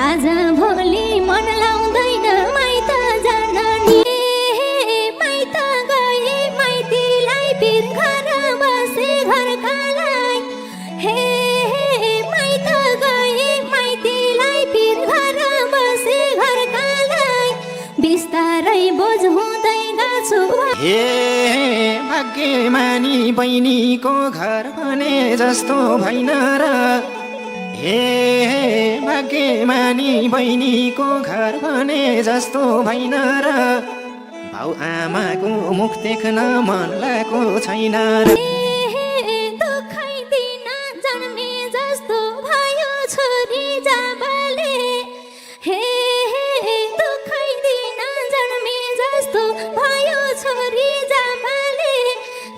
आज भोलि मन लाउँदैन माइत जान नि। माइत गए माइतीलाई पिर घर बसे घरकालाई। हे माइत गए माइतीलाई पिर घर बसे घरकालाई। बिस्तारै बोझ हुँदै गएको हे भाग्यमानी बहिनीको घर भने जस्तो भइन र। हे भाग्यमानी बहिनीको घर भने जस्तो भइन र। बाउ आमाको मुख देख्न मन लागेको छैन र। दुखै दिन जन्मे जस्तो भयो छोरी जाबले। हे दुखै दिन जन्मे जस्तो भयो छोरी जाबले।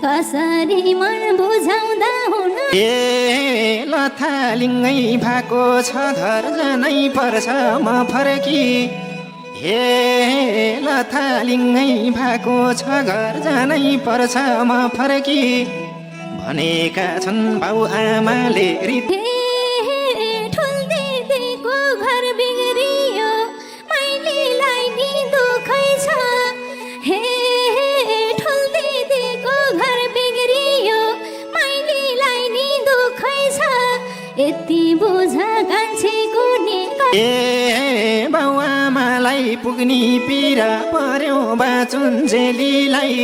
कसरी मन बुझाउँदा हुन लथालिङ्गै भएको छ घर जानै पर्छ म फर्की। हे लथालिङ्गै भएको छ घर जानै पर्छ म फर्की। भनेका छन् बाउ आमाले ठुल दिदीको घर बिग्रियो माइलीलाई नि दुखै छ। हे ठुल दिदीको घर बिग्रियो माइलीलाई नि दुखै छ। यति बुझ कान्छीको नि ए बाउ आमालाई पुग्नी पीडा पर्यो बाचुन्जेलीलाई।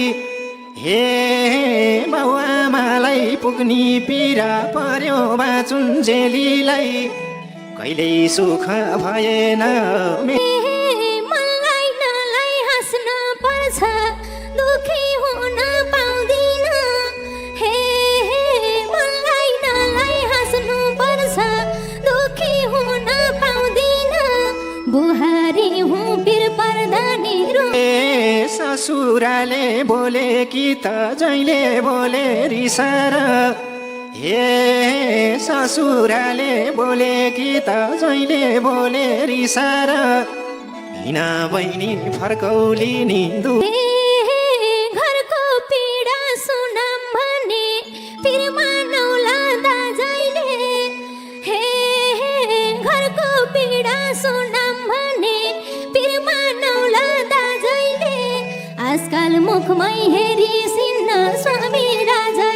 हे बाउ आमालाई पुग्नी पीडा पर्यो बाचुन्जेलीलाई। कहिल्यै सुख भएन मलाई नलाई हाँस्न पर्छ दुखी हुन पाउँदिन। हे मलाई नलाई हाँस्नु पर्छ दुखी हुन पाउँदिन। बुहारी हुँ पिर पर्दा नि ससुराले बोले कि त जहिले बोले रिसार। हे ससुराले बोले कि त जहिले बोले रिसार। हिना बहिनी फर्कौली नि घरको पीडा सुनाम भने पिरमा नौला दाजैले। हे घरको पीडा सुनाम भने पिरमा नौला दाजैले। आजकाल मुखमै हेरी सिन्न स्वामी राजा।